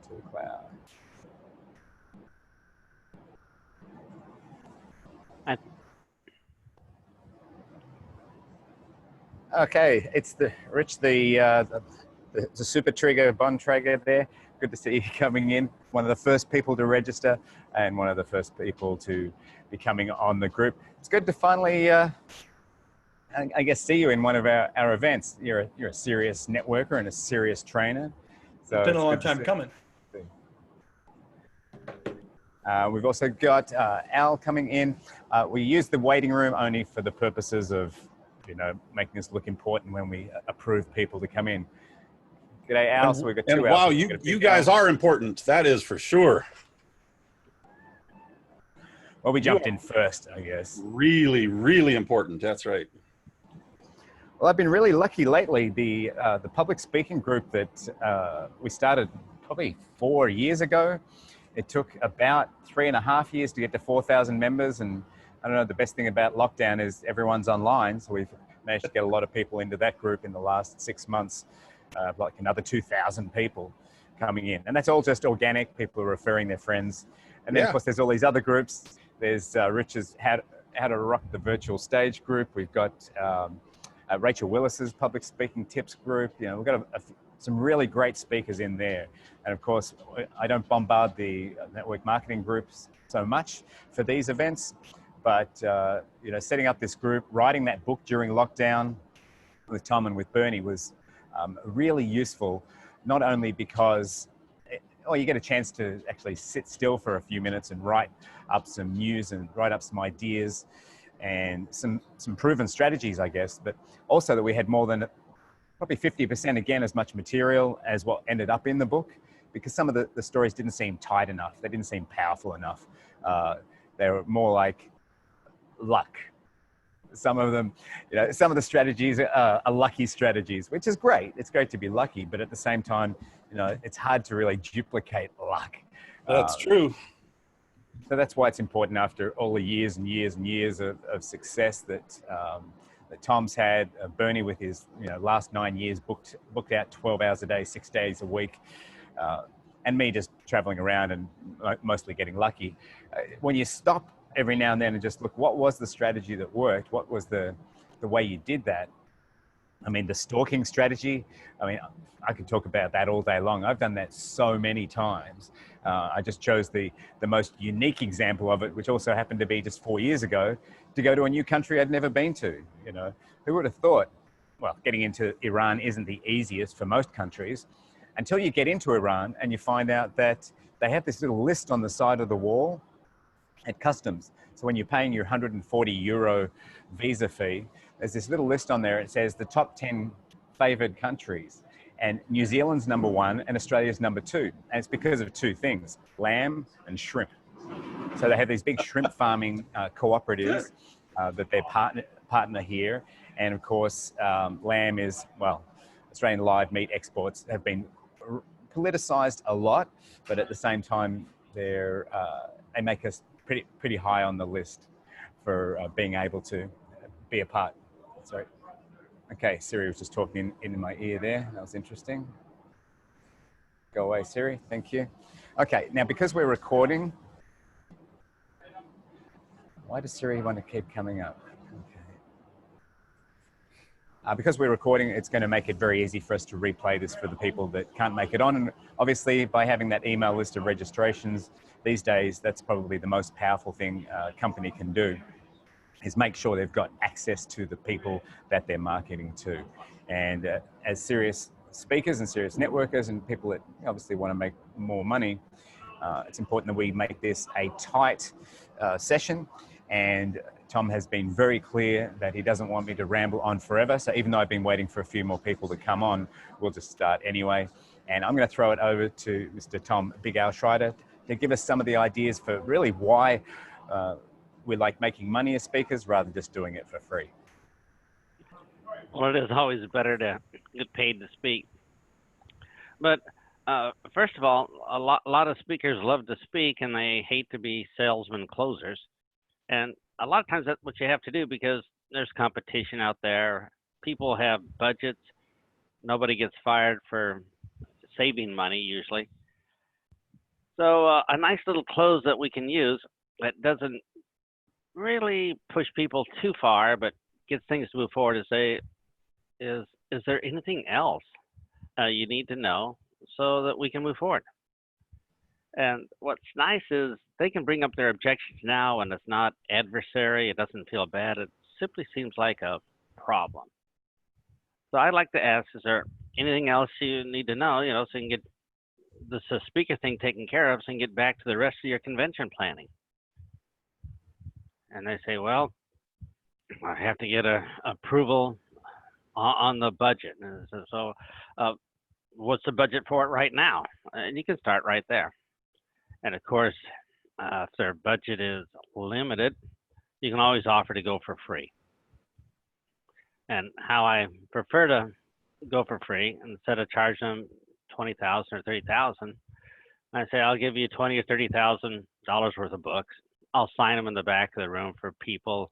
to the cloud. Okay, it's the Rich, the super trigger Bontrager there. Good to see you coming in. One of the first people to register and one of the first people to be coming on the group. It's good to finally, I guess, see you in one of our events. You're a serious networker and a serious trainer. So it's been a long time coming. We've also got Al coming in. We use the waiting room only for the purposes of, making us look important when we approve people to come in. G'day, Al. So we've got two. Wow, you guys are important. That is for sure. Well, we jumped in first, I guess. Really, really important. That's right. Well, I've been really lucky lately. The public speaking group that we started probably 4 years ago. It took about 3.5 years to get to 4,000 members, and I don't know, the best thing about lockdown is everyone's online, so we've managed to get a lot of people into that group in the last 6 months, like another 2,000 people coming in. And that's all just organic, people are referring their friends. And then, of course, there's all these other groups. There's Rich's How to Rock the Virtual Stage group. We've got Rachel Willis's Public Speaking Tips group. We've got some really great speakers in there. And of course, I don't bombard the network marketing groups so much for these events, but setting up this group, writing that book during lockdown with Tom and with Bernie was really useful, not only because you get a chance to actually sit still for a few minutes and write up some news and write up some ideas and some proven strategies, I guess, but also that we had more than probably 50% again as much material as what ended up in the book, because some of the stories didn't seem tight enough. They didn't seem powerful enough. They were more like luck. Some of them, some of the strategies are lucky strategies, which is great. It's great to be lucky, but at the same time, it's hard to really duplicate luck. That's true. So that's why it's important after all the years and years and years of success that Tom's had, Bernie with his last 9 years booked out 12 hours a day, 6 days a week, and me just traveling around and mostly getting lucky. When you stop every now and then and just look, what was the strategy that worked? What was the way you did that? I mean, the stalking strategy, I could talk about that all day long. I've done that so many times. I just chose the most unique example of it, which also happened to be just 4 years ago, to go to a new country I'd never been to. Who would have thought? Well, getting into Iran isn't the easiest for most countries until you get into Iran and you find out that they have this little list on the side of the wall at customs. So when you're paying your €140 visa fee, there's this little list on there. It says the top 10 favored countries, and New Zealand's #1 and Australia's #2. And it's because of two things: lamb and shrimp. So they have these big shrimp farming cooperatives that they partner here. And of course, lamb is, Australian live meat exports have been politicized a lot, but at the same time, they make us pretty high on the list for being able to be a part. Sorry. Okay, Siri was just talking in my ear there. That was interesting. Go away, Siri. Thank you. Okay, now because we're recording, why does Siri want to keep coming up? Okay. Because we're recording, it's going to make it very easy for us to replay this for the people that can't make it on. And obviously, by having that email list of registrations these days, that's probably the most powerful thing a company can do, is make sure they've got access to the people that they're marketing to. And as serious speakers and serious networkers and people that obviously want to make more money, it's important that we make this a tight session. And Tom has been very clear that he doesn't want me to ramble on forever. So even though I've been waiting for a few more people to come on, we'll just start anyway. And I'm going to throw it over to Mr. Tom Big Al Schreiter to give us some of the ideas for really why we like making money as speakers rather than just doing it for free. Well, it is always better to get paid to speak. But first of all, a lot of speakers love to speak and they hate to be salesman closers. And a lot of times that's what you have to do because there's competition out there. People have budgets. Nobody gets fired for saving money usually. So a nice little close that we can use that doesn't really push people too far, but gets things to move forward to say, is there anything else you need to know so that we can move forward? And what's nice is they can bring up their objections now, and it's not adversary. It doesn't feel bad. It simply seems like a problem. So I'd like to ask, is there anything else you need to know, so you can get this speaker thing taken care of so you can get back to the rest of your convention planning? And they say, well, I have to get a approval on the budget. And so what's the budget for it right now? And you can start right there. And of course, if their budget is limited, you can always offer to go for free. And how I prefer to go for free, instead of charging them $20,000 or $30,000, I say I'll give you $20,000 or $30,000 worth of books. I'll sign them in the back of the room for people.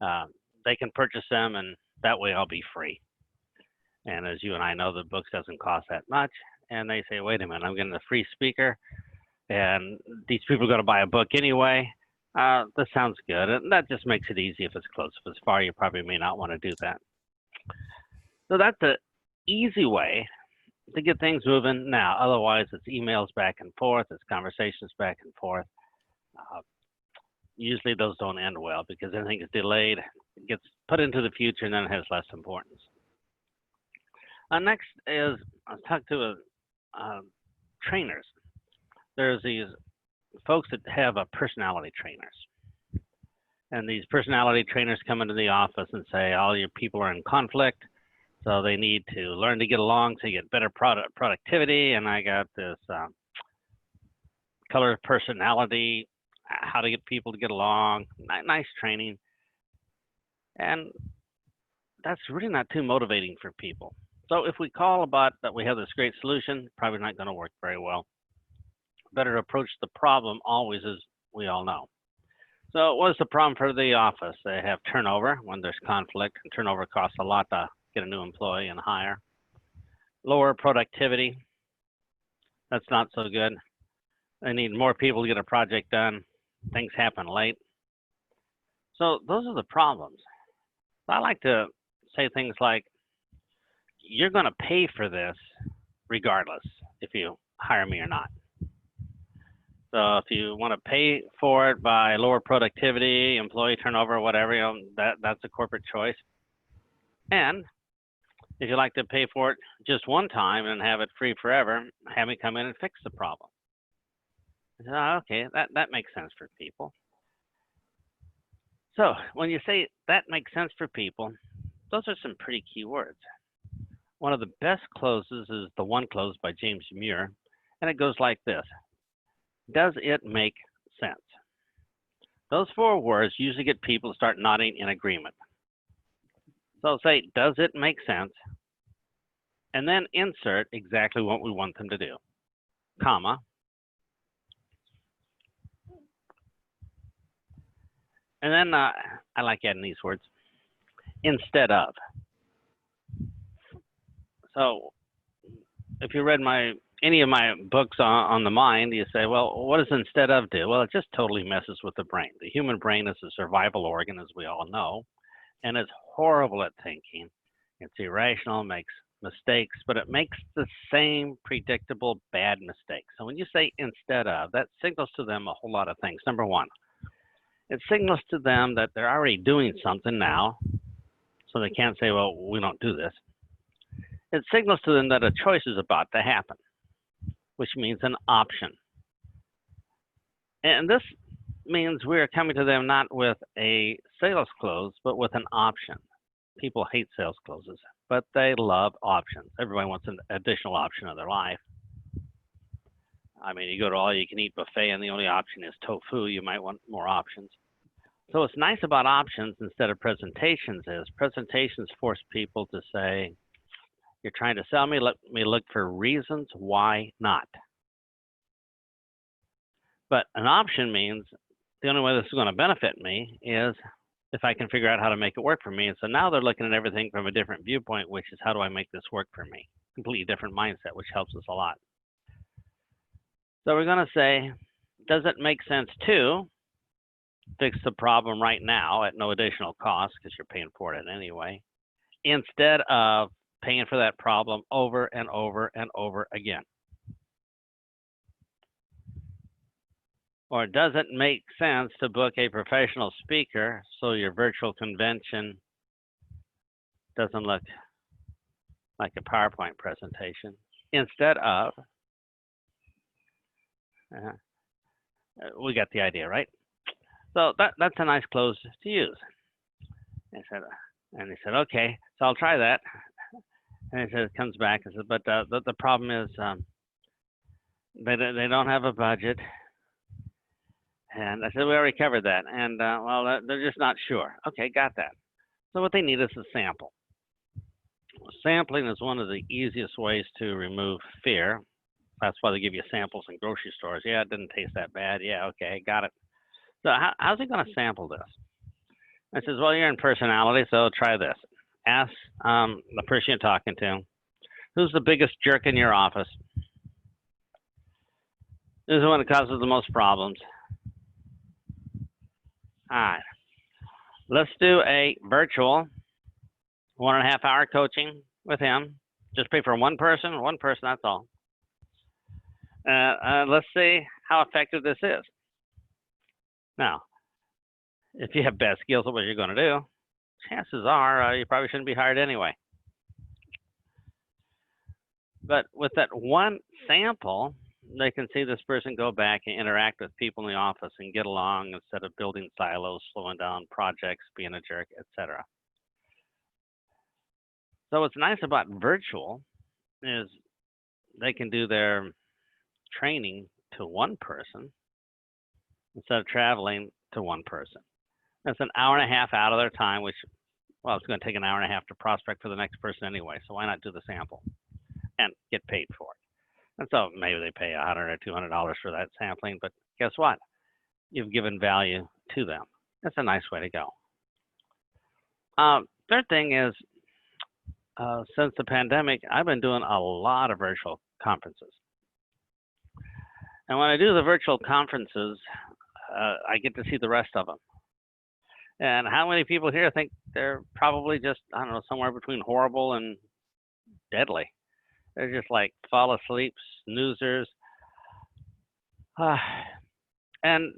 They can purchase them, and that way I'll be free. And as you and I know, the books doesn't cost that much. And they say, wait a minute, I'm getting a free speaker, and these people are going to buy a book anyway. This sounds good. And that just makes it easy. If it's close, if it's far, you probably may not want to do that. So that's an easy way to get things moving now. Otherwise, it's emails back and forth. It's conversations back and forth. Usually those don't end well because everything is delayed, it gets put into the future, and then it has less importance. Next is, I'll talk to trainers. There's these folks that have personality trainers. And these personality trainers come into the office and say, all your people are in conflict, so they need to learn to get along so you get better productivity. And I got this color of personality, how to get people to get along, nice training. And that's really not too motivating for people. So if we call about that we have this great solution, probably not going to work very well. Better to approach the problem always, as we all know. So what's the problem for the office? They have turnover when there's conflict, and turnover costs a lot to get a new employee and hire. Lower productivity, that's not so good. They need more people to get a project done. Things happen late. So those are the problems. I like to say things like, you're going to pay for this regardless if you hire me or not. So if you want to pay for it by lower productivity, employee turnover, whatever, that's a corporate choice. And if you like to pay for it just one time and have it free forever, have me come in and fix the problem. Okay, that makes sense for people. So when you say that makes sense for people, those are some pretty key words. One of the best closes is the one close by James Muir, and it goes like this. Does it make sense? Those 4 words usually get people to start nodding in agreement. So say, does it make sense? And then insert exactly what we want them to do, comma. And then I like adding these words, instead of. So if you read any of my books on the mind, you say, well, what does instead of do? Well, it just totally messes with the brain. The human brain is a survival organ, as we all know, and it's horrible at thinking. It's irrational, makes mistakes, but it makes the same predictable bad mistakes. So when you say instead of, that signals to them a whole lot of things. Number one, it signals to them that they're already doing something now, so they can't say, well, we don't do this. It signals to them that a choice is about to happen, which means an option. And this means we're coming to them not with a sales close, but with an option. People hate sales closes, but they love options. Everybody wants an additional option in their life. I mean, you go to all-you-can-eat buffet and the only option is tofu, you might want more options. So what's nice about options instead of presentations is presentations force people to say, you're trying to sell me, let me look for reasons why not. But an option means the only way this is going to benefit me is if I can figure out how to make it work for me. And so now they're looking at everything from a different viewpoint, which is how do I make this work for me? Completely different mindset, which helps us a lot. So we're going to say, does it make sense to fix the problem right now at no additional cost because you're paying for it anyway, instead of paying for that problem over and over and over again? Or does it make sense to book a professional speaker so your virtual convention doesn't look like a PowerPoint presentation, instead of, we got the idea, right? So that's a nice close to use. And he said, okay, so I'll try that. And he said, it comes back and says, but the problem is they don't have a budget. And I said, we already covered that. And well, they're just not sure. Okay, got that. So what they need is a sample. Sampling is one of the easiest ways to remove fear. That's why they give you samples in grocery stores. Yeah, it didn't taste that bad. Yeah, okay, got it. So how's he going to sample this? I says, well, you're in personality, so try this. Ask the person you're talking to, who's the biggest jerk in your office? Who's the one that causes the most problems? All right. Let's do a virtual 1.5 hour coaching with him. Just pay for one person, that's all. Let's see how effective this is. Now, if you have bad skills at what you're going to do, chances are you probably shouldn't be hired anyway. But with that one sample, they can see this person go back and interact with people in the office and get along instead of building silos, slowing down projects, being a jerk, etc. So what's nice about virtual is they can do their training to one person instead of traveling to one person. That's an hour and a half out of their time, which, well, it's going to take an hour and a half to prospect for the next person anyway. So why not do the sample and get paid for it? And so maybe they pay $100 or $200 for that sampling, but guess what? You've given value to them. That's a nice way to go. Third thing is, since the pandemic, I've been doing a lot of virtual conferences. And when I do the virtual conferences, I get to see the rest of them. And how many people here think they're probably just, I don't know, somewhere between horrible and deadly? They're just like fall asleep, snoozers. And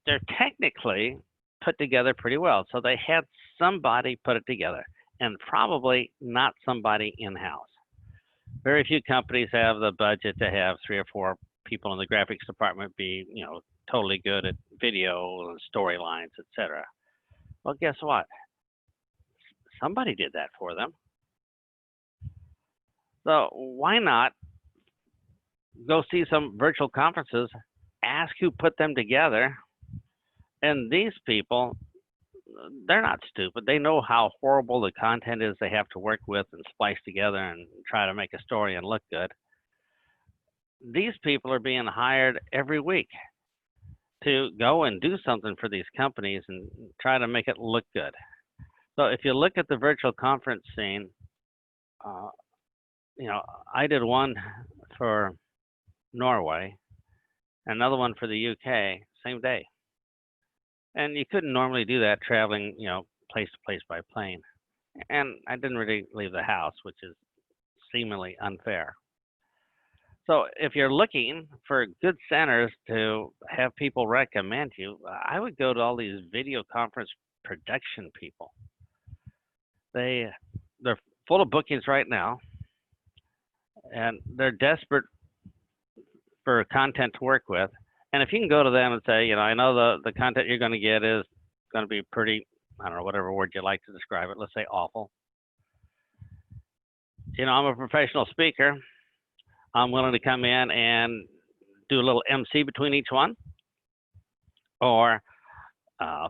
they're technically put together pretty well. So they had somebody put it together, and probably not somebody in-house. Very few companies have the budget to have 3 or 4 people in the graphics department be, totally good at video and storylines, etc. Well, guess what? Somebody did that for them. So why not go see some virtual conferences, ask who put them together, and these people, they're not stupid. They know how horrible the content is they have to work with and splice together and try to make a story and look good. These people are being hired every week to go and do something for these companies and try to make it look good. So if you look at the virtual conference scene, I did one for Norway, another one for the UK, same day. And you couldn't normally do that traveling, place to place by plane. And I didn't really leave the house, which is seemingly unfair. So if you're looking for good centers to have people recommend you, I would go to all these video conference production people. They're full of bookings right now, and they're desperate for content to work with. And if you can go to them and say, I know the content you're going to get is going to be pretty, I don't know, whatever word you like to describe it, let's say awful. I'm a professional speaker. I'm willing to come in and do a little MC between each one, or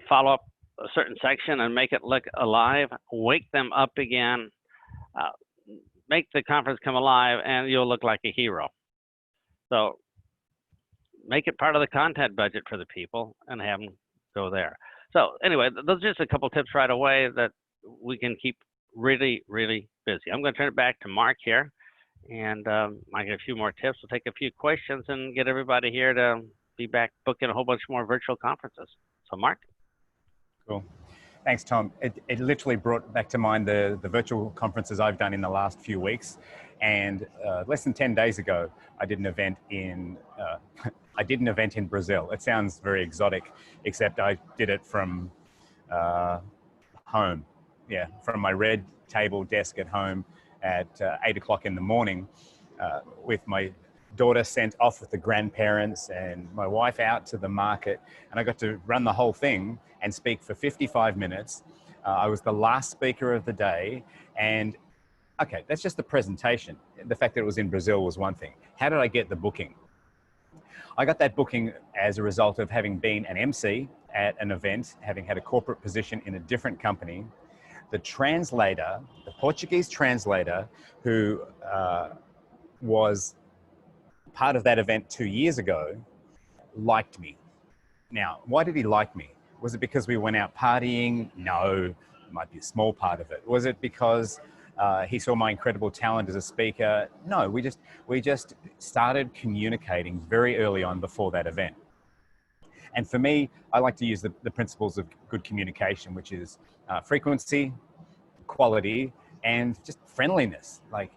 follow up a certain section and make it look alive, wake them up again, make the conference come alive, and you'll look like a hero. So make it part of the content budget for the people and have them go there. So anyway, those are just a couple tips right away that we can keep really, really busy. I'm going to turn it back to Mark here, And I get a few more tips. We'll take a few questions and get everybody here to be back booking a whole bunch more virtual conferences. So, Mark? Cool. Thanks, Tom. It literally brought back to mind the virtual conferences I've done in the last few weeks. And less than 10 days ago, I did an event in Brazil. It sounds very exotic, except I did it from home. Yeah, from my red table desk at home at 8 o'clock in the morning, with my daughter sent off with the grandparents and my wife out to the market. And I got to run the whole thing and speak for 55 minutes. I was the last speaker of the day. And okay, that's just the presentation. The fact that it was in Brazil was one thing. How did I get the booking? I got that booking as a result of having been an MC at an event, having had a corporate position in a different company. The translator, the Portuguese translator, who was part of that event 2 years ago, liked me. Now, why did he like me? Was it because we went out partying? No, it might be a small part of it. Was it because he saw my incredible talent as a speaker? No, we just started communicating very early on before that event. And for me, I like to use the principles of good communication, which is frequency, quality, and just friendliness. Like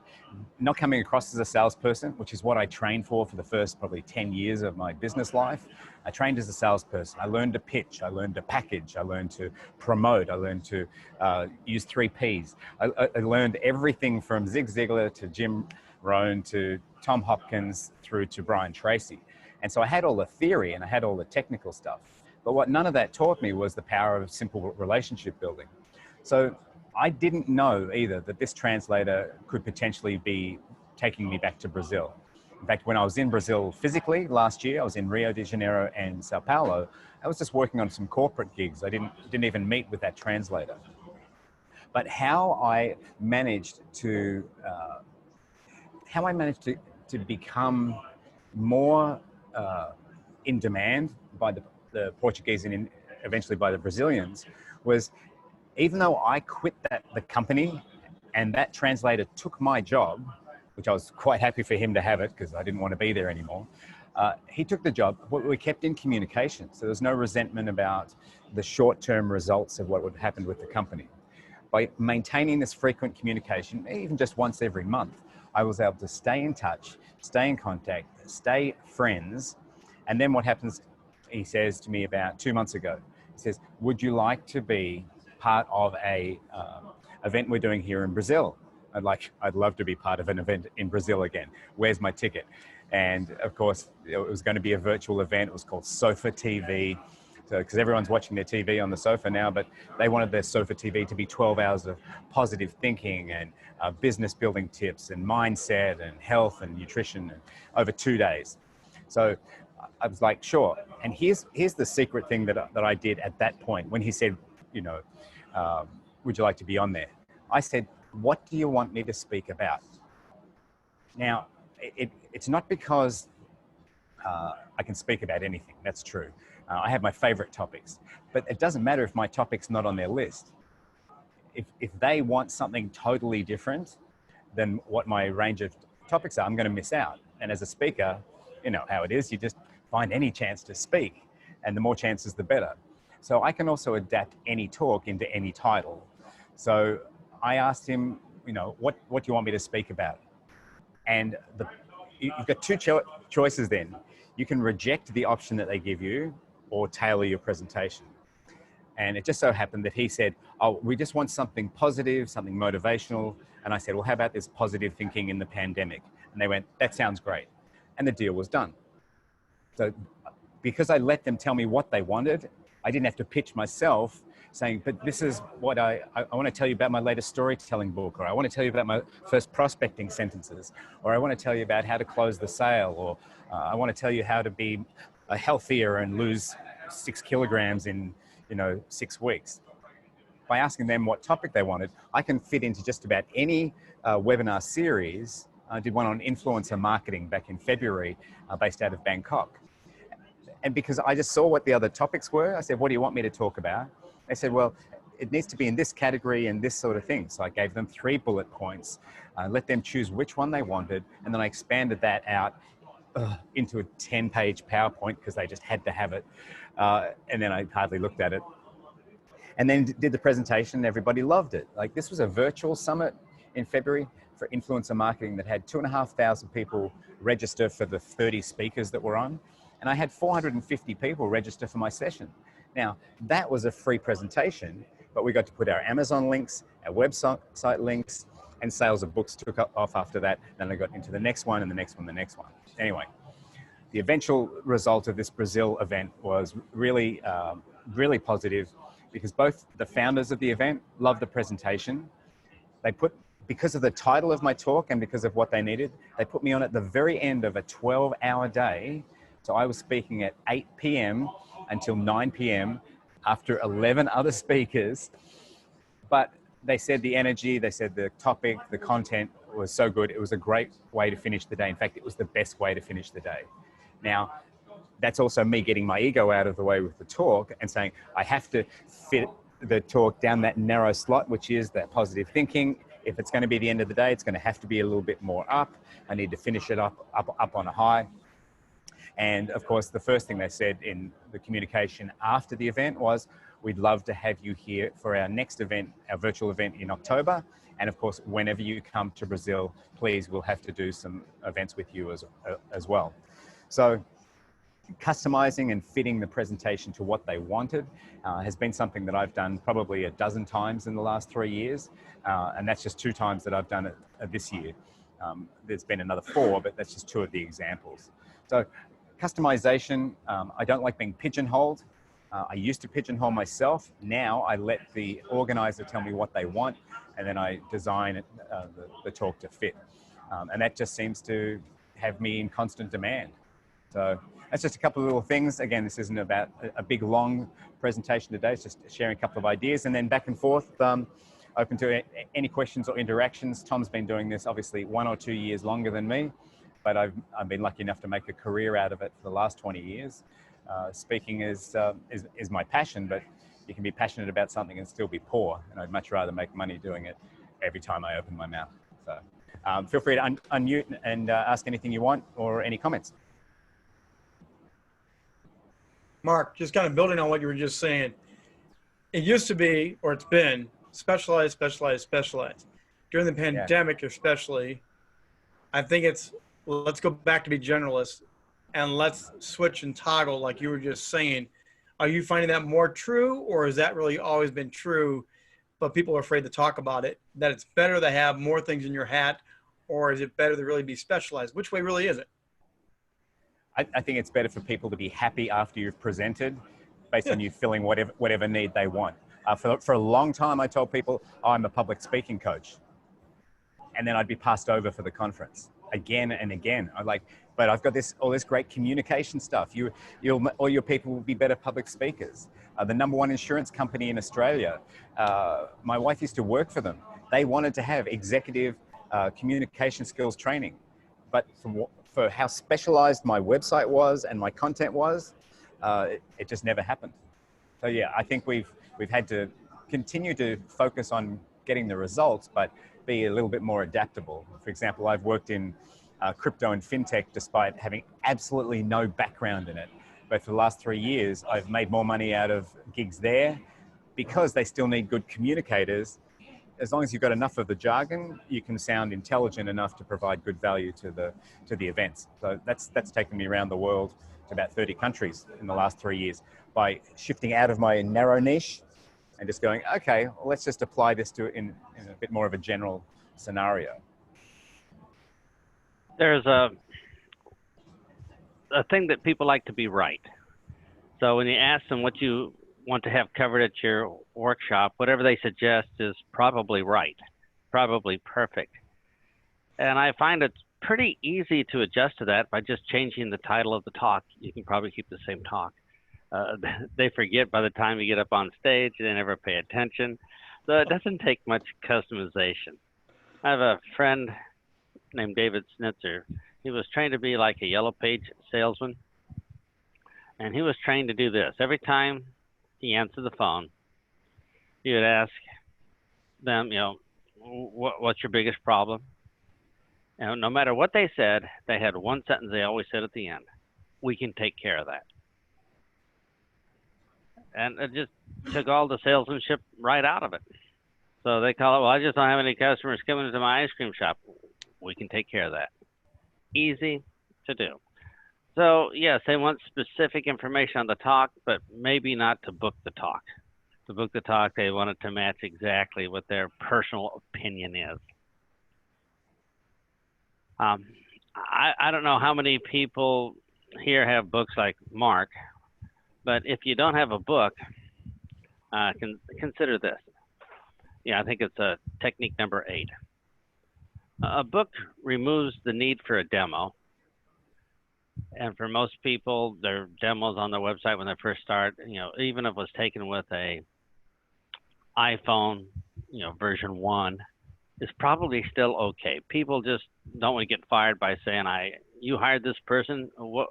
not coming across as a salesperson, which is what I trained for the first probably 10 years of my business life. I trained as a salesperson. I learned to pitch. I learned to package. I learned to promote. I learned to use 3 Ps. I learned everything from Zig Ziglar to Jim Rohn to Tom Hopkins through to Brian Tracy. And so I had all the theory and I had all the technical stuff. But what none of that taught me was the power of simple relationship building. So I didn't know either that this translator could potentially be taking me back to Brazil. In fact, when I was in Brazil physically last year, I was in Rio de Janeiro and Sao Paulo. I was just working on some corporate gigs. I didn't even meet with that translator. But how I managed to become more in demand by the Portuguese and eventually by the Brazilians was, even though I quit the company and that translator took my job, which I was quite happy for him to have it because I didn't want to be there anymore. He took the job, but we kept in communication. So there was no resentment about the short-term results of what would happen with the company. By maintaining this frequent communication, even just once every month, I was able to stay in touch, stay in contact, stay friends. And then what happens, he says to me about 2 months ago, he says, would you like to be part of a event we're doing here in Brazil? I'd love to be part of an event in Brazil again. Where's my ticket? And of course, it was going to be a virtual event. It was called Sofa TV. So, because everyone's watching their TV on the sofa now, but they wanted their sofa TV to be 12 hours of positive thinking and business building tips and mindset and health and nutrition and over 2 days. So I was like, sure. And here's the secret thing that I did at that point when he said, would you like to be on there? I said, what do you want me to speak about? Now, it's not because I can speak about anything. That's true. I have my favorite topics, but it doesn't matter if my topic's not on their list. If they want something totally different than what my range of topics are, I'm going to miss out. And as a speaker, you know how it is. You just find any chance to speak, and the more chances, the better. So I can also adapt any talk into any title. So I asked him, what do you want me to speak about? And you've got 2 choices then. You can reject the option that they give you or tailor your presentation. And it just so happened that he said, oh, we just want something positive, something motivational. And I said, well, how about this positive thinking in the pandemic? And they went, that sounds great. And the deal was done. So because I let them tell me what they wanted, I didn't have to pitch myself saying, but this is what I want to tell you about my latest storytelling book, or I want to tell you about my first prospecting sentences, or I want to tell you about how to close the sale, or I want to tell you how to be healthier and lose 6 kilograms in 6 weeks. By asking them what topic they wanted, I can fit into just about any webinar series. I did one on influencer marketing back in February, based out of Bangkok. And because I just saw what the other topics were, I said, what do you want me to talk about? They said, well, it needs to be in this category and this sort of thing. So I gave them 3 bullet points, let them choose which one they wanted, and then I expanded that out into a 10-page PowerPoint because they just had to have it. And then I hardly looked at it. And then did the presentation, and everybody loved it. Like, this was a virtual summit in February for influencer marketing that had 2,500 people register for the 30 speakers that were on. And I had 450 people register for my session. Now, that was a free presentation, but we got to put our Amazon links, our website links, and sales of books took off after that. Then I got into the next one and the next one, the next one. Anyway, the eventual result of this Brazil event was really, really positive, because both the founders of the event loved the presentation. They because of the title of my talk and because of what they needed, they put me on at the very end of a 12-hour day. So I was speaking at 8 p.m. until 9 p.m. after 11 other speakers. But they said the energy, they said the topic, the content was so good. It was a great way to finish the day. In fact, it was the best way to finish the day. Now, that's also me getting my ego out of the way with the talk and saying, I have to fit the talk down that narrow slot, which is that positive thinking. If it's going to be the end of the day, it's going to have to be a little bit more up. I need to finish it up on a high. And of course, the first thing they said in the communication after the event was, we'd love to have you here for our next event, our virtual event in October. And of course, whenever you come to Brazil, please, we'll have to do some events with you as well. So customizing and fitting the presentation to what they wanted has been something that I've done probably a dozen times in the last 3 years. And that's just 2 times that I've done it this year. There's been another 4, but that's just 2 of the examples. So customization, I don't like being pigeonholed. I used to pigeonhole myself. Now I let the organizer tell me what they want, and then I design the talk to fit. And that just seems to have me in constant demand. So that's just a couple of little things. Again, this isn't about a big, long presentation today. It's just sharing a couple of ideas, and then back and forth, open to any questions or interactions. Tom's been doing this obviously 1 or 2 years longer than me, but I've been lucky enough to make a career out of it for the last 20 years. Speaking is my passion, but you can be passionate about something and still be poor, and I'd much rather make money doing it every time I open my mouth. So feel free to unmute and ask anything you want or any comments. Mark, just kind of building on what you were just saying, it used to be, or it's been, specialized, specialized, specialized. During the pandemic, especially, I think it's, let's go back to be generalists and let's switch and toggle like you were just saying. Are you finding that more true, or has that really always been true, but people are afraid to talk about it, that it's better to have more things in your hat, or is it better to really be specialized? Which way really is it? I think it's better for people to be happy after you've presented based on you filling whatever need they want. For a long time, I told people, oh, I'm a public speaking coach. And then I'd be passed over for the conference again and again. But I've got all this great communication stuff. All your people will be better public speakers. The #1 insurance company in Australia, my wife used to work for them. They wanted to have executive communication skills training. But for how specialized my website was and my content was, it just never happened. So yeah, I think we've had to continue to focus on getting the results, but be a little bit more adaptable. For example, I've worked in crypto and fintech despite having absolutely no background in it. But for the last 3 years, I've made more money out of gigs there because they still need good communicators. As long as you've got enough of the jargon, you can sound intelligent enough to provide good value to the events. So that's taken me around the world to about 30 countries in the last 3 years by shifting out of my narrow niche and just going, okay, well, let's just apply this to in a bit more of a general scenario. There's a thing that people like to be right. So when you ask them what you want to have covered at your workshop, whatever they suggest is probably right, probably perfect. And I find it's pretty easy to adjust to that by just changing the title of the talk. You can probably keep the same talk. They forget by the time you get up on stage, they never pay attention. So it doesn't take much customization. I have a friend named David Snitzer. He was trained to be like a yellow page salesman. And he was trained to do this. Every time he answered the phone, you'd ask them, what's your biggest problem? And no matter what they said, they had one sentence they always said at the end: "We can take care of that." And it just took all the salesmanship right out of it. So they call it, well, I just don't have any customers coming into my ice cream shop. We can take care of that. Easy to do. So yes, they want specific information on the talk, but maybe not to book the talk. To book the talk, they want it to match exactly what their personal opinion is. I don't know how many people here have books like Mark, but if you don't have a book, consider this. I think it's technique number 8. A book removes the need for a demo. And for most people, their demos on their website when they first start, even if it was taken with a iPhone, version 1, is probably still okay. People just don't want to get fired by saying, you hired this person. What,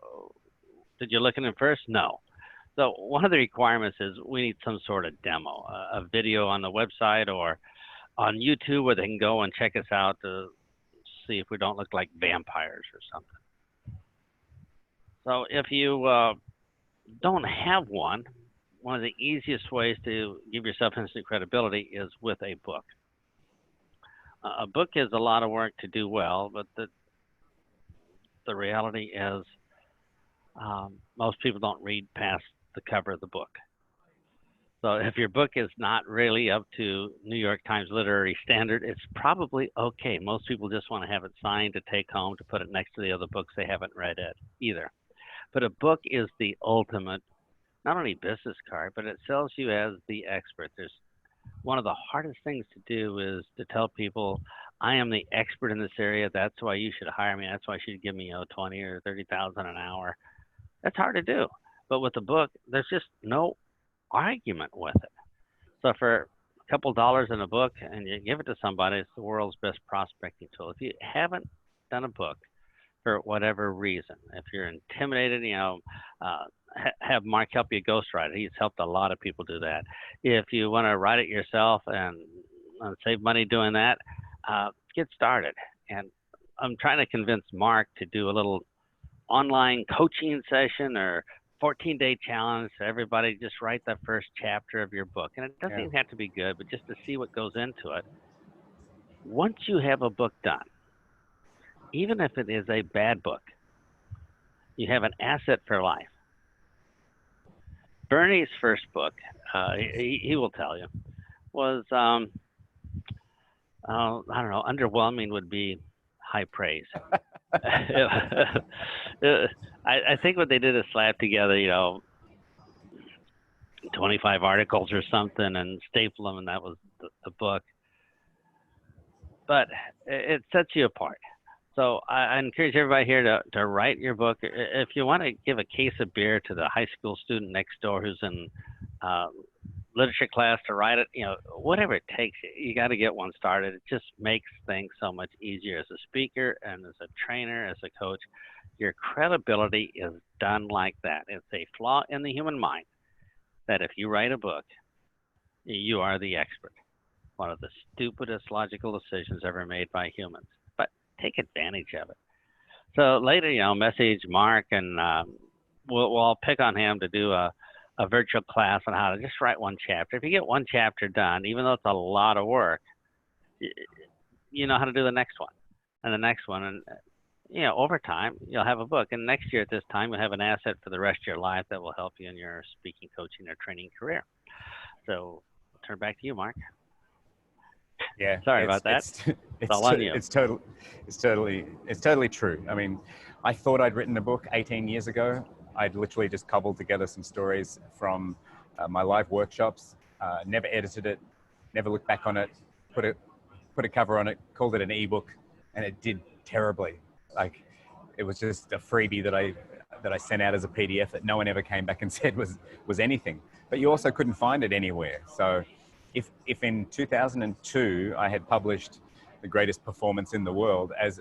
did you look at him first? No. So one of the requirements is we need some sort of demo, a video on the website or on YouTube where they can go and check us out to see if we don't look like vampires or something. So if you don't have one of the easiest ways to give yourself instant credibility is with a book. A book is a lot of work to do well, but the reality is most people don't read past the cover of the book. So if your book is not really up to New York Times literary standard, it's probably okay. Most people just want to have it signed to take home to put it next to the other books they haven't read it either. But a book is the ultimate, not only business card, but it sells you as the expert. There's one of the hardest things to do is to tell people, I am the expert in this area. That's why you should hire me. That's why you should give me 20 or 30,000 an hour. That's hard to do. But with a book, there's just no argument with it. So for a couple dollars in a book and you give it to somebody, it's the world's best prospecting tool. If you haven't done a book for whatever reason, if you're intimidated, have Mark help you ghostwrite it. He's helped a lot of people do that. If you want to write it yourself and save money doing that, get started. And I'm trying to convince Mark to do a little online coaching session or 14-day challenge to everybody. Just write the first chapter of your book. And it doesn't even have to be good, but just to see what goes into it. Once you have a book done, even if it is a bad book, you have an asset for life. Bernie's first book, he will tell you, was, I don't know, underwhelming would be high praise. I think what they did is slap together, 25 articles or something and staple them, and that was the book. But it sets you apart. So I encourage everybody here to write your book. If you want to give a case of beer to the high school student next door who's in literature class to write it, whatever it takes, you got to get one started. It just makes things so much easier as a speaker and as a trainer, as a coach. Your credibility is done like that. It's a flaw in the human mind that if you write a book, you are the expert. One of the stupidest logical decisions ever made by humans. But take advantage of it. So later, message Mark and we'll all pick on him to do a virtual class on how to just write one chapter. If you get one chapter done, even though it's a lot of work, you know how to do the next one and the next one. And, over time, you'll have a book. And next year at this time, you'll have an asset for the rest of your life that will help you in your speaking, coaching, or training career. So I'll turn back to you, Mark. Yeah. Sorry about that. It's all on you. It's totally true. I mean, I thought I'd written a book 18 years ago. I'd literally just cobbled together some stories from my live workshops, never edited it, never looked back on it, put a cover on it, called it an ebook, and it did terribly. Like, it was just a freebie that I sent out as a PDF that no one ever came back and said was anything. But you also couldn't find it anywhere. So if in 2002 I had published The Greatest Performance in the World as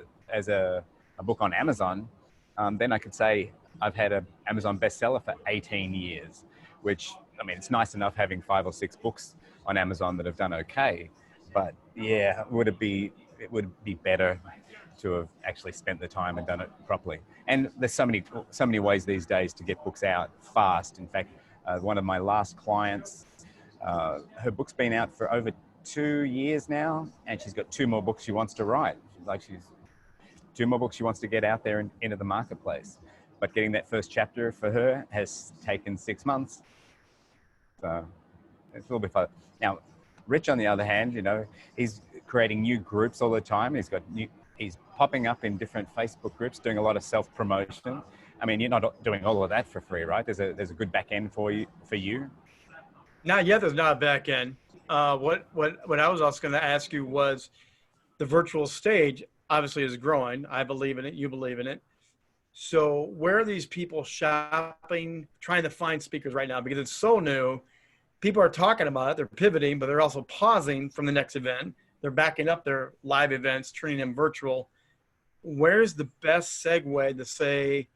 a book on Amazon, then I could say I've had an Amazon bestseller for 18 years, which I mean, it's nice enough having 5 or 6 books on Amazon that have done okay, but yeah, would it be better to have actually spent the time and done it properly? And there's so many ways these days to get books out fast. In fact, one of my last clients, her book's been out for over 2 years now, and she's got 2 more books she wants to write. She's 2 more books she wants to get out there and into the marketplace. But getting that first chapter for her has taken 6 months. So it's a little bit fun. Now, Rich, on the other hand, he's creating new groups all the time. He's popping up in different Facebook groups, doing a lot of self-promotion. I mean, you're not doing all of that for free, right? There's a good back end for you. Not yet. There's not a back end. What I was also going to ask you was the virtual stage obviously is growing. I believe in it. You believe in it. So where are these people shopping, trying to find speakers right now? Because it's so new. People are talking about it. They're pivoting, but they're also pausing from the next event. They're backing up their live events, turning them virtual. Where's the best segue to say,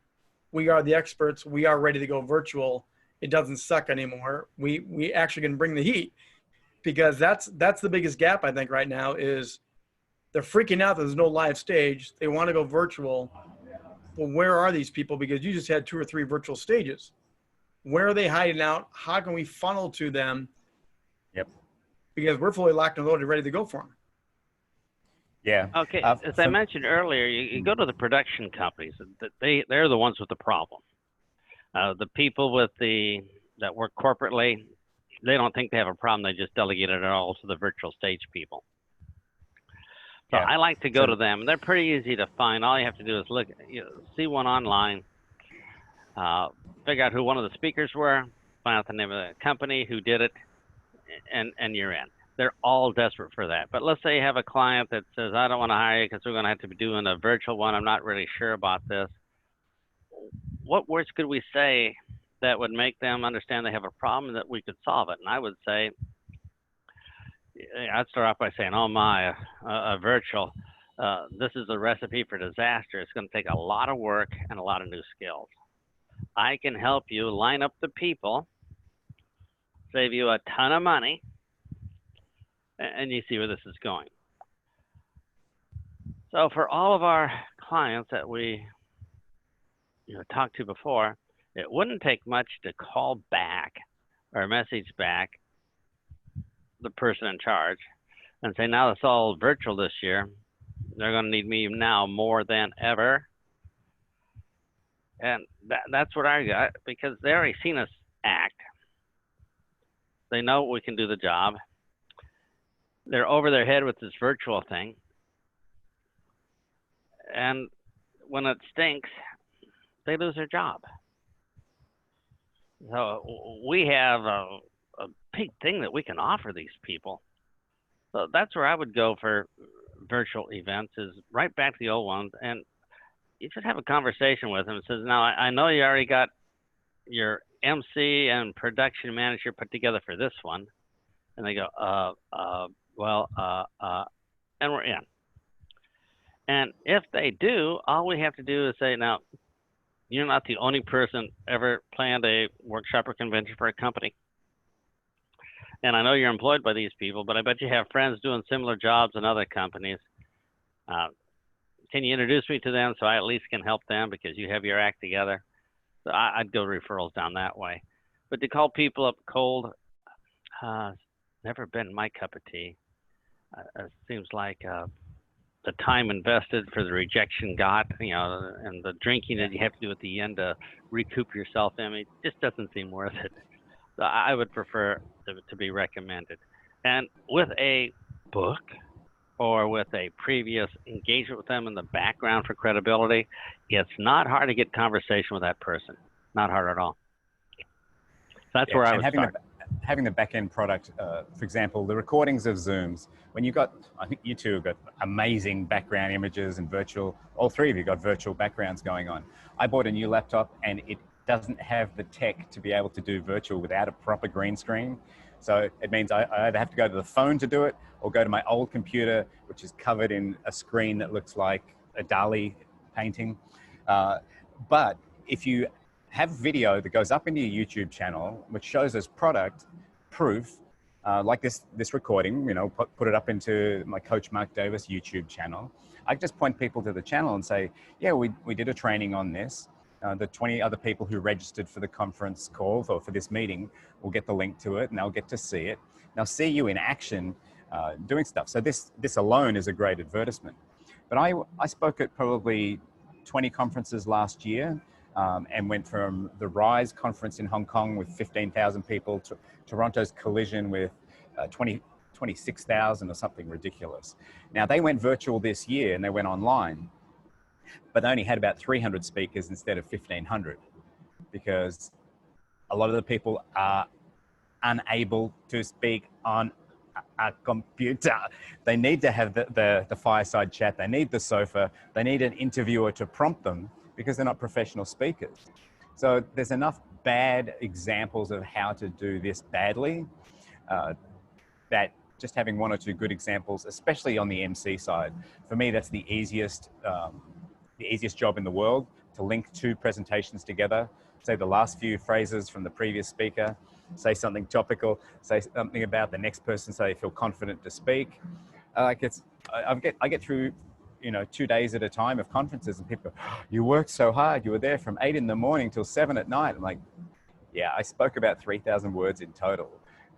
we are the experts. We are ready to go virtual. It doesn't suck anymore. We actually can bring the heat, because that's the biggest gap, I think, right now is they're freaking out that there's no live stage. They want to go virtual. Well, where are these people? Because you just had 2 or 3 virtual stages. Where are they hiding out? How can we funnel to them? Yep. Because we're fully locked and loaded, ready to go for them. Yeah. Okay. As I mentioned earlier, you go to the production companies. They're the ones with the problem. The people that work corporately, they don't think they have a problem. They just delegate it all to the virtual stage people. So yeah. I like to go to them. They're pretty easy to find. All you have to do is look, see one online, figure out who one of the speakers were, find out the name of the company, who did it, and you're in. They're all desperate for that. But let's say you have a client that says, I don't want to hire you because we're going to have to be doing a virtual one. I'm not really sure about this. What words could we say that would make them understand they have a problem that we could solve it? And I would say, I'd start off by saying, oh my, a virtual, this is a recipe for disaster. It's going to take a lot of work and a lot of new skills. I can help you line up the people, save you a ton of money, and you see where this is going. So for all of our clients that we talked to before, it wouldn't take much to call back or message back the person in charge and say, now it's all virtual this year. They're going to need me now more than ever. And that's what I got, because they already seen us act. They know we can do the job. They're over their head with this virtual thing. And when it stinks, they lose their job. So we have a big thing that we can offer these people. So that's where I would go for virtual events, is right back to the old ones. And you just have a conversation with them. It says, now I know you already got your MC and production manager put together for this one. And they go, and we're in. And if they do, all we have to do is say, now, you're not the only person ever planned a workshop or convention for a company. And I know you're employed by these people, but I bet you have friends doing similar jobs in other companies. Can you introduce me to them so I at least can help them because you have your act together? So I'd go referrals down that way. But to call people up cold, never been my cup of tea. It seems like the time invested for the rejection got, and the drinking that you have to do at the end to recoup yourself, I mean, it just doesn't seem worth it. So I would prefer to be recommended. And with a book or with a previous engagement with them in the background for credibility, it's not hard to get conversation with that person. Not hard at all. So that's where I would start. Having the back-end product, for example, the recordings of Zooms, when you got, I think you two have got amazing background images and all 3 of you got virtual backgrounds going on. I bought a new laptop and it doesn't have the tech to be able to do virtual without a proper green screen. So it means I either have to go to the phone to do it or go to my old computer, which is covered in a screen that looks like a Dali painting. But if you have video that goes up into your YouTube channel, which shows us product proof, like this recording, you know, put it up into my Coach Mark Davis YouTube channel. I just point people to the channel and say, yeah, we did a training on this. The 20 other people who registered for the conference call or for this meeting will get the link to it and they'll get to see it. They'll see you in action doing stuff. So this alone is a great advertisement. But I spoke at probably 20 conferences last year and went from the Rise conference in Hong Kong with 15,000 people to Toronto's Collision with 26,000 or something ridiculous. Now they went virtual this year and they went online, but they only had about 300 speakers instead of 1,500 because a lot of the people are unable to speak on a computer. They need to have the fireside chat. They need the sofa. They need an interviewer to prompt them because they're not professional speakers. So there's enough bad examples of how to do this badly that just having one or two good examples, especially on the MC side, for me, that's the easiest job in the world, to link two presentations together, say the last few phrases from the previous speaker, say something topical, say something about the next person so they feel confident to speak. I get through, 2 days at a time of conferences and people go, oh, you worked so hard. You were there from 8 in the morning till 7 at night. I'm like, yeah, I spoke about 3,000 words in total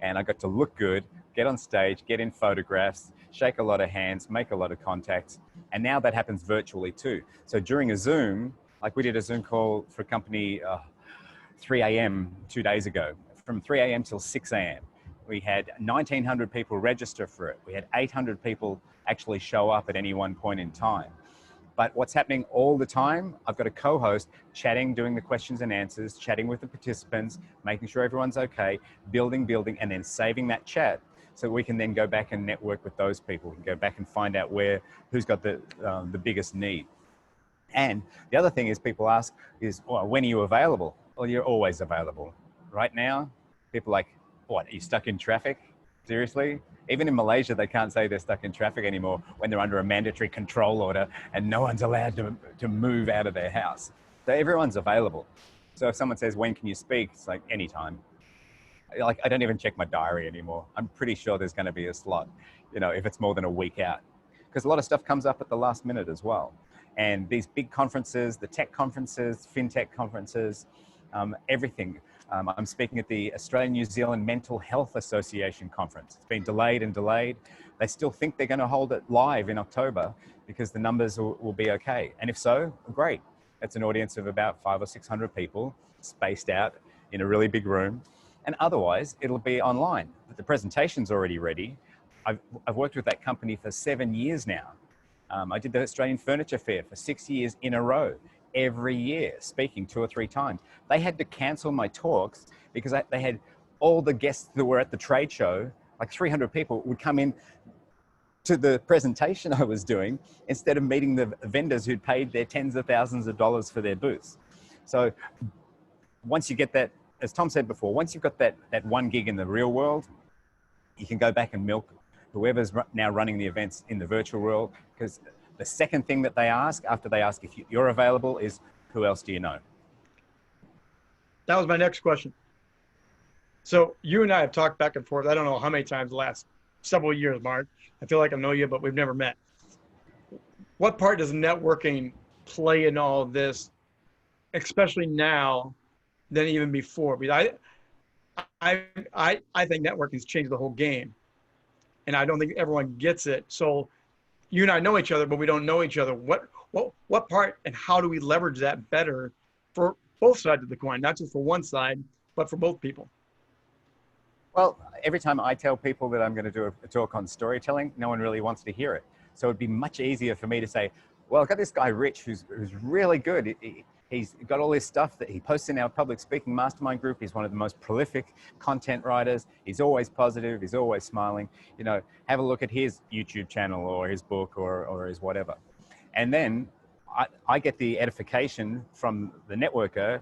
and I got to look good, get on stage, get in photographs, shake a lot of hands, make a lot of contacts. And now that happens virtually too. So during a Zoom, like we did a Zoom call for a company 3 a.m. 2 days ago, from 3 a.m. till 6 a.m. We had 1,900 people register for it. We had 800 people actually show up at any one point in time. But what's happening all the time, I've got a co-host chatting, doing the questions and answers, chatting with the participants, making sure everyone's okay, building, and then saving that chat so we can then go back and network with those people and go back and find out who's got the biggest need. And the other thing is people ask is, well, when are you available? Well, you're always available. Right now, people are like, what, are you stuck in traffic? Seriously? Even in Malaysia, they can't say they're stuck in traffic anymore when they're under a mandatory control order and no one's allowed to move out of their house. So everyone's available. So if someone says, when can you speak? It's like, anytime. Like, I don't even check my diary anymore. I'm pretty sure there's going to be a slot, if it's more than a week out. Because a lot of stuff comes up at the last minute as well. And these big conferences, the tech conferences, fintech conferences, everything. I'm speaking at the Australian New Zealand Mental Health Association conference. It's been delayed and delayed. They still think they're going to hold it live in October because the numbers will be okay. And if so, great. It's an audience of about 500 or 600 people spaced out in a really big room. And otherwise, it'll be online. But the presentation's already ready. I've worked with that company for 7 years now. I did the Australian Furniture Fair for 6 years in a row. Every year, speaking 2 or 3 times. They had to cancel my talks because they had all the guests that were at the trade show, like 300 people would come in to the presentation I was doing instead of meeting the vendors who'd paid their tens of thousands of dollars for their booths. So once you get that, as Tom said before, once you've got that one gig in the real world, you can go back and milk whoever's now running the events in the virtual world, because the second thing that they ask after they ask if you're available is, who else do you know? That was my next question. So you and I have talked back and forth, I don't know how many times the last several years, Mark. I feel like I know you, but we've never met. What part does networking play in all of this, especially now than even before? Because I think networking has changed the whole game. And I don't think everyone gets it. So you and I know each other, but we don't know each other. What part and how do we leverage that better for both sides of the coin, not just for one side, but for both people? Well, every time I tell people that I'm going to do a talk on storytelling, no one really wants to hear it. So it'd be much easier for me to say, well, I've got this guy, Rich, who's really good. He's got all this stuff that he posts in our public speaking mastermind group. He's one of the most prolific content writers. He's always positive. He's always smiling. Have a look at his YouTube channel or his book or his whatever. And then I get the edification from the networker,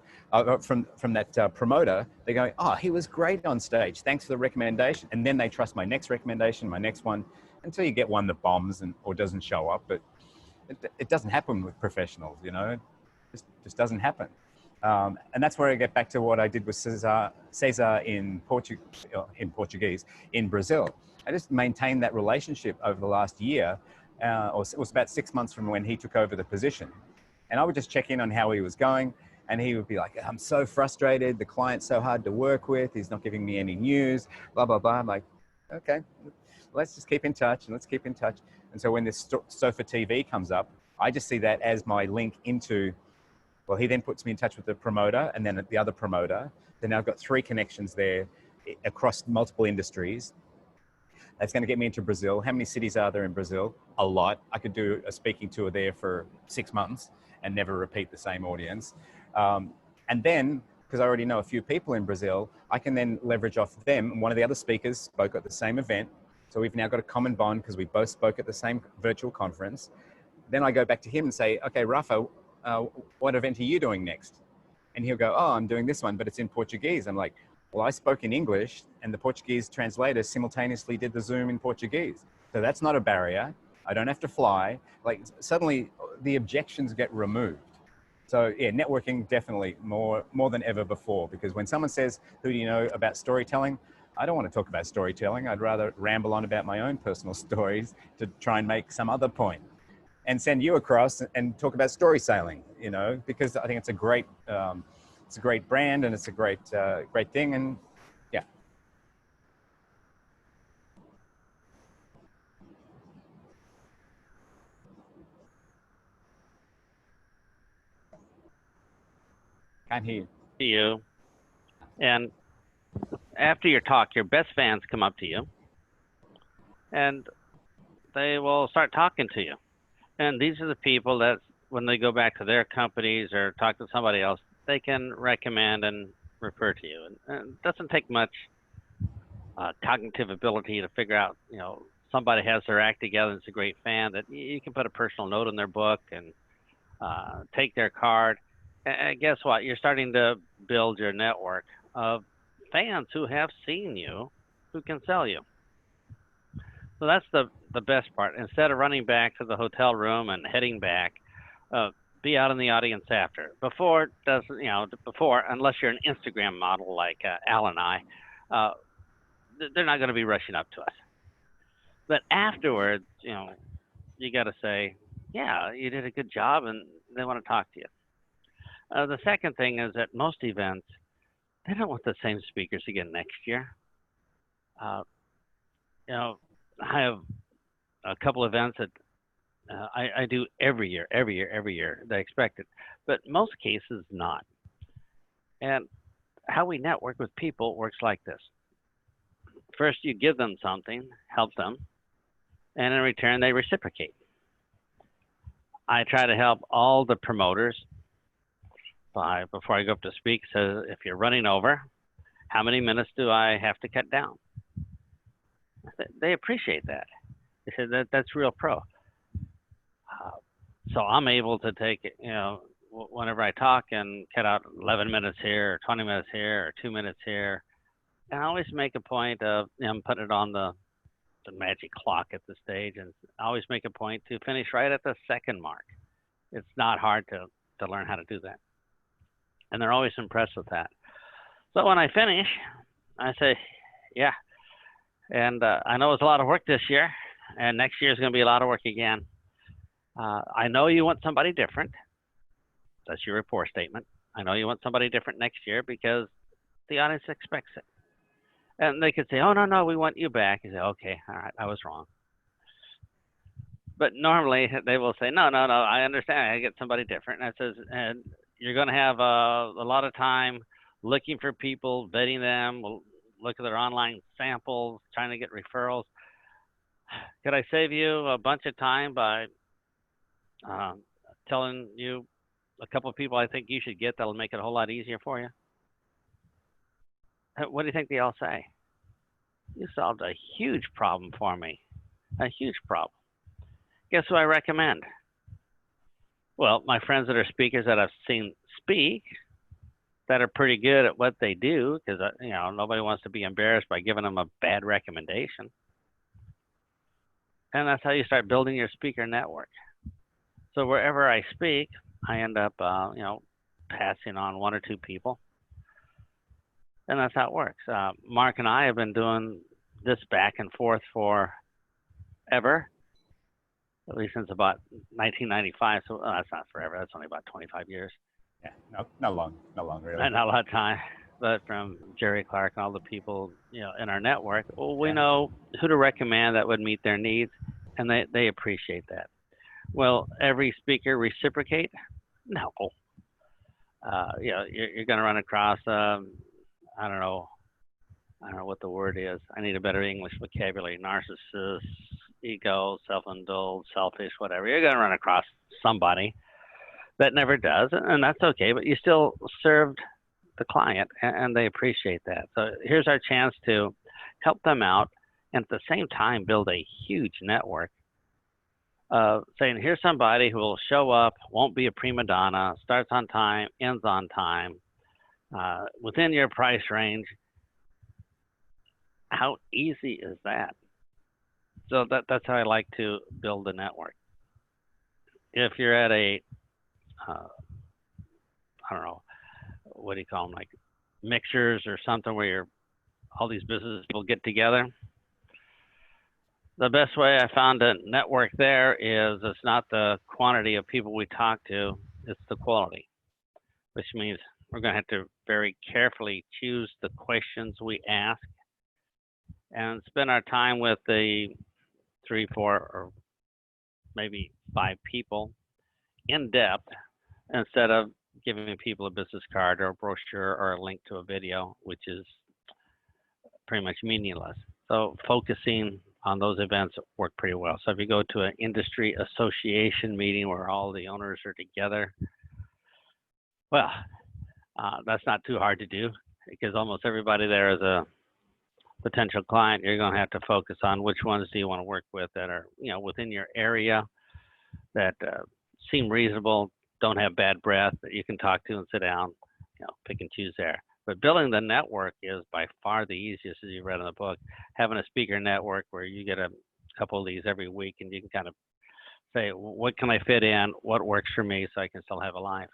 from that promoter. They're going, oh, he was great on stage. Thanks for the recommendation. And then they trust my next recommendation, my next one, until you get one that bombs or doesn't show up. But it doesn't happen with professionals, It just doesn't happen. And that's where I get back to what I did with Cesar in Portuguese in Brazil. I just maintained that relationship over the last year, or it was about 6 months from when he took over the position. And I would just check in on how he was going. And he would be like, I'm so frustrated. The client's so hard to work with. He's not giving me any news, blah, blah, blah. I'm like, okay, let's just keep in touch and let's keep in touch. And so when this Sofa TV comes up, I just see that as my link into, well, he then puts me in touch with the promoter and then the other promoter. Then I've got 3 connections there across multiple industries. That's going to get me into Brazil. How many cities are there in Brazil? A lot. I could do a speaking tour there for 6 months and never repeat the same audience. And then, because I already know a few people in Brazil, I can then leverage off them. One of the other speakers spoke at the same event. So we've now got a common bond because we both spoke at the same virtual conference. Then I go back to him and say, okay, Rafa, what event are you doing next? And he'll go, oh, I'm doing this one, but it's in Portuguese. I'm like, well, I spoke in English and the Portuguese translator simultaneously did the Zoom in Portuguese. So that's not a barrier. I don't have to fly. Like suddenly the objections get removed. So yeah, networking definitely more than ever before, because when someone says, who do you know about storytelling? I don't want to talk about storytelling. I'd rather ramble on about my own personal stories to try and make some other point and send you across and talk about story sailing, you know, because I think it's a great brand and it's a great thing. And yeah. Can't hear you. You. And after your talk, your best fans come up to you and they will start talking to you. And these are the people that when they go back to their companies or talk to somebody else, they can recommend and refer to you. And it doesn't take much cognitive ability to figure out, you know, somebody has their act together and it's a great fan that you can put a personal note in their book and take their card. And guess what? You're starting to build your network of fans who have seen you, who can sell you. So that's the best part. Instead of running back to the hotel room and heading back, be out in the audience after. Before, unless you're an Instagram model like Al and I, they're not going to be rushing up to us. But afterwards, you know, you got to say, yeah, you did a good job, and they want to talk to you. The second thing is at most events, they don't want the same speakers again next year. You know, I have a couple events that I do every year. They expect it, but most cases not. And how we network with people works like this. First, you give them something, help them, and in return, they reciprocate. I try to help all the promoters before I go up to speak. So if you're running over, how many minutes do I have to cut down? They appreciate that. They said that's real pro. So I'm able to take it, you know, whenever I talk and cut out 11 minutes here or 20 minutes here or 2 minutes here. And I always make a point of, you know, putting it on the magic clock at the stage. And I always make a point to finish right at the second mark. It's not hard to learn how to do that. And they're always impressed with that. So when I finish, I say, yeah. And I know it's a lot of work this year, and next year is going to be a lot of work again. I know you want somebody different. That's your rapport statement. I know you want somebody different next year because the audience expects it. And they could say, oh, no, we want you back. You say, okay, all right, I was wrong. But normally they will say, no, I understand. I get somebody different. And I says, and you're going to have a lot of time looking for people, vetting them, look at their online samples, trying to get referrals. Could I save you a bunch of time by telling you a couple of people I think you should get that'll make it a whole lot easier for you? What do you think they all say? You solved a huge problem for me, a huge problem. Guess who I recommend? Well, my friends that are speakers that I've seen speak that are pretty good at what they do, because you know, nobody wants to be embarrassed by giving them a bad recommendation. And that's how you start building your speaker network. So wherever I speak, I end up, you know, passing on one or two people. And that's how it works. Mark and I have been doing this back and forth for ever, at least since about 1995. So that's not forever. That's only about 25 years. Yeah, not long really. Not a lot of time. But from Jerry Clark and all the people, in our network, we know who to recommend that would meet their needs, and they appreciate that. Will every speaker reciprocate? No. You're going to run across, I don't know what the word is. I need a better English vocabulary. Narcissist, ego, self-indulged, selfish, whatever. You're going to run across somebody that never does, and that's okay, but you still served the client, and they appreciate that. So here's our chance to help them out, and at the same time build a huge network of saying, here's somebody who will show up, won't be a prima donna, starts on time, ends on time, within your price range. How easy is that? So that's how I like to build a network. If you're at a, I don't know, what do you call them, like mixers or something where all these businesses will get together, the best way I found to network there is it's not the quantity of people we talk to, it's the quality, which means we're going to have to very carefully choose the questions we ask and spend our time with the 3, 4, or maybe 5 people in depth instead of giving people a business card or a brochure or a link to a video, which is pretty much meaningless. So focusing on those events work pretty well. So if you go to an industry association meeting where all the owners are together, well, that's not too hard to do because almost everybody there is a potential client. You're going to have to focus on which ones do you want to work with that are, within your area, that seem reasonable, don't have bad breath, that you can talk to and sit down, pick and choose there. But building the network is by far the easiest, as you read in the book. Having a speaker network where you get a couple of these every week and you can kind of say, what can I fit in? What works for me so I can still have a life?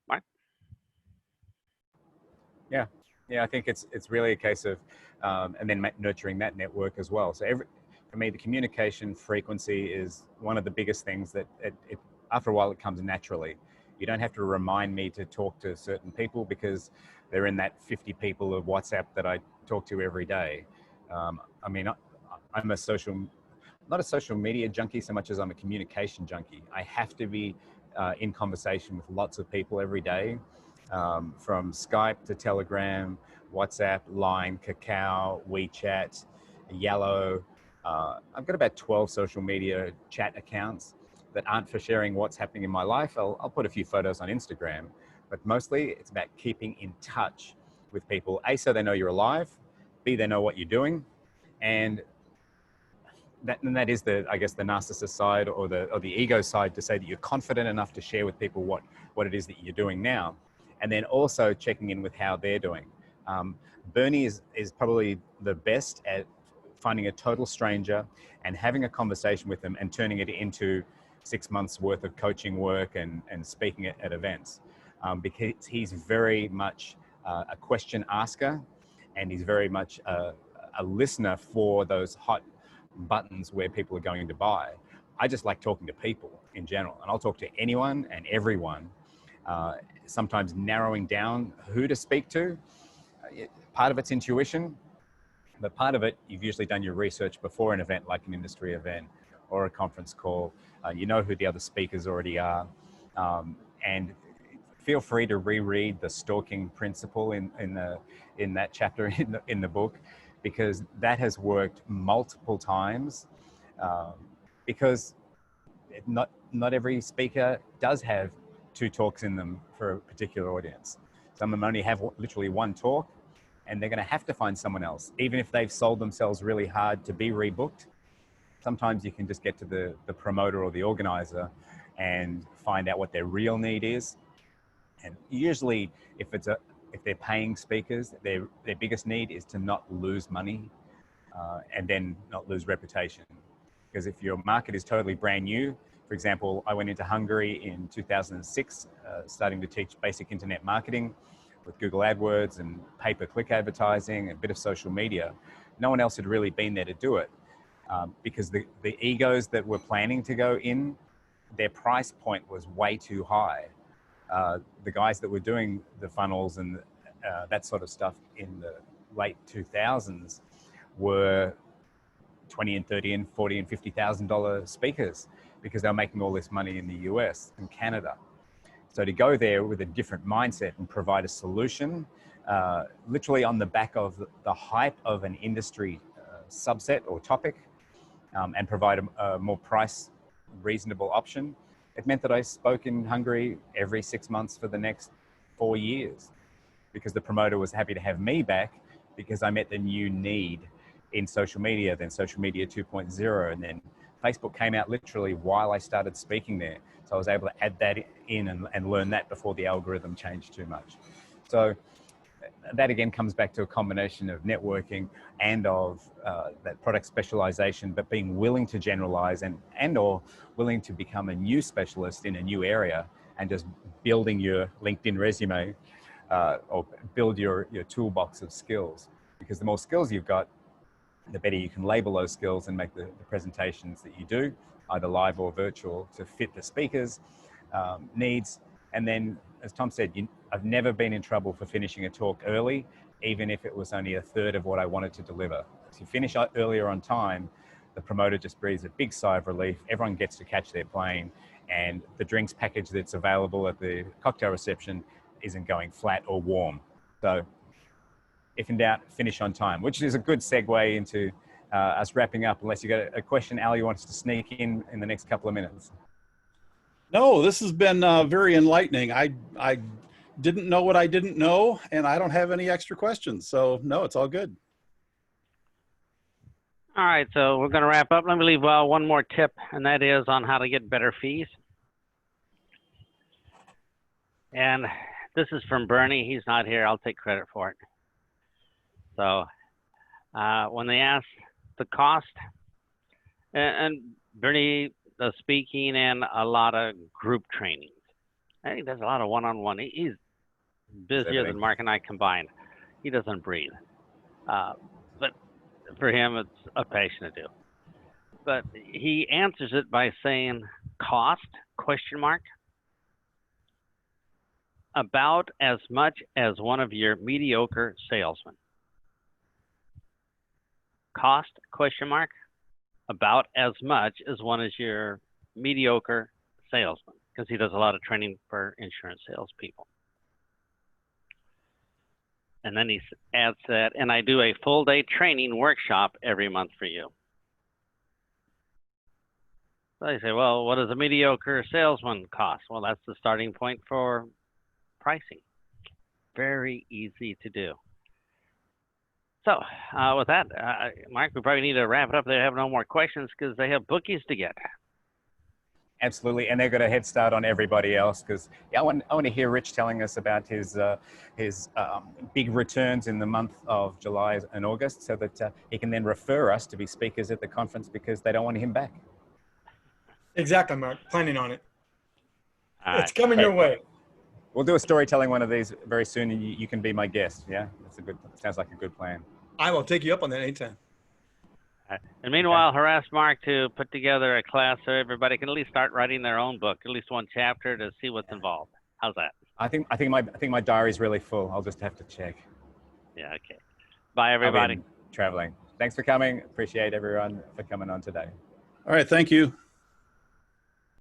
Mark? Yeah, I think it's really a case of, and then nurturing that network as well. So for me, the communication frequency is one of the biggest things that after a while it comes naturally. You don't have to remind me to talk to certain people because they're in that 50 people of WhatsApp that I talk to every day. I'm not a social media junkie so much as I'm a communication junkie. I have to be in conversation with lots of people every day, from Skype to Telegram, WhatsApp, Line, Kakao, WeChat, Yellow. I've got about 12 social media chat accounts that aren't for sharing what's happening in my life. I'll put a few photos on Instagram, but mostly it's about keeping in touch with people. A, so they know you're alive. B, they know what you're doing. And that is the narcissist side or the ego side, to say that you're confident enough to share with people what it is that you're doing now. And then also checking in with how they're doing. Bernie is probably the best at finding a total stranger and having a conversation with them and turning it into 6 months worth of coaching work and speaking at events, because he's very much a question asker, and he's very much a listener for those hot buttons where people are going to buy. I just like talking to people in general, and I'll talk to anyone and everyone, sometimes narrowing down who to speak to. Part of it's intuition, but part of it, you've usually done your research before an event, like an industry event or a conference call. You know who the other speakers already are. And feel free to reread the stalking principle in that chapter in the book, because that has worked multiple times, because not every speaker does have 2 talks in them for a particular audience. Some of them only have literally 1 talk, and they're going to have to find someone else. Even if they've sold themselves really hard to be rebooked, sometimes you can just get to the promoter or the organizer and find out what their real need is. And usually if they're paying speakers, their biggest need is to not lose money, and then not lose reputation. Because if your market is totally brand new, For example, I went into Hungary in 2006, starting to teach basic internet marketing with Google AdWords and pay-per-click advertising, a bit of social media. No one else had really been there to do it because the egos that were planning to go in, their price point was way too high. The guys that were doing the funnels and that sort of stuff in the late 2000s were $20 and $30 and $40 and $50,000 speakers because they were making all this money in the US and Canada. So to go there with a different mindset and provide a solution, literally on the back of the hype of an industry subset or topic, and provide a more price reasonable option, it meant that I spoke in Hungary every 6 months for the next 4 years because the promoter was happy to have me back because I met the new need in social media, then social media 2.0, and then Facebook came out literally while I started speaking there. So I was able to add that in and learn that before the algorithm changed too much. So that again comes back to a combination of networking and of that product specialization, but being willing to generalize and or willing to become a new specialist in a new area and just building your LinkedIn resume or build your toolbox of skills. Because the more skills you've got, the better you can label those skills and make the presentations that you do, either live or virtual, to fit the speaker's needs. And then, as Tom said, I've never been in trouble for finishing a talk early, even if it was only a third of what I wanted to deliver. If you finish earlier on time, the promoter just breathes a big sigh of relief. Everyone gets to catch their plane, and the drinks package that's available at the cocktail reception isn't going flat or warm. So if in doubt, finish on time, which is a good segue into us wrapping up, unless you got a question, Ali, wants to sneak in the next couple of minutes. No, this has been very enlightening. I didn't know what I didn't know, and I don't have any extra questions. So no, it's all good. All right, so we're going to wrap up. Let me leave one more tip, and that is on how to get better fees. And this is from Bernie. He's not here. I'll take credit for it. So when they ask the cost, and Bernie does speaking and a lot of group trainings. I think there's a lot of one-on-one. He's busier than Mark and I combined. He doesn't breathe. But for him, it's a passion to do. But he answers it by saying, cost, question mark, about as much as one of your mediocre salesmen. Cost, question mark, about as much as one of your mediocre salesmen, because he does a lot of training for insurance salespeople. And then he adds that, and I do a full day training workshop every month for you. So I say, well, what does a mediocre salesman cost? Well, that's the starting point for pricing. Very easy to do. So with that, Mark, we probably need to wrap it up. They have no more questions because they have bookies to get. Absolutely, and they've got a head start on everybody else because I want to hear Rich telling us about his big returns in the month of July and August, so that he can then refer us to be speakers at the conference because they don't want him back. Exactly, Mark. Planning on it. It's Right. coming your way. We'll do a storytelling one of these very soon, and you can be my guest. Yeah, sounds like a good plan. I will take you up on that anytime. And meanwhile, harass Mark to put together a class so everybody can at least start writing their own book, at least one chapter, to see what's involved. How's that? I think my diary's really full. I'll just have to check. Yeah. Okay. Bye, everybody. Traveling. Thanks for coming. Appreciate everyone for coming on today. All right, thank you.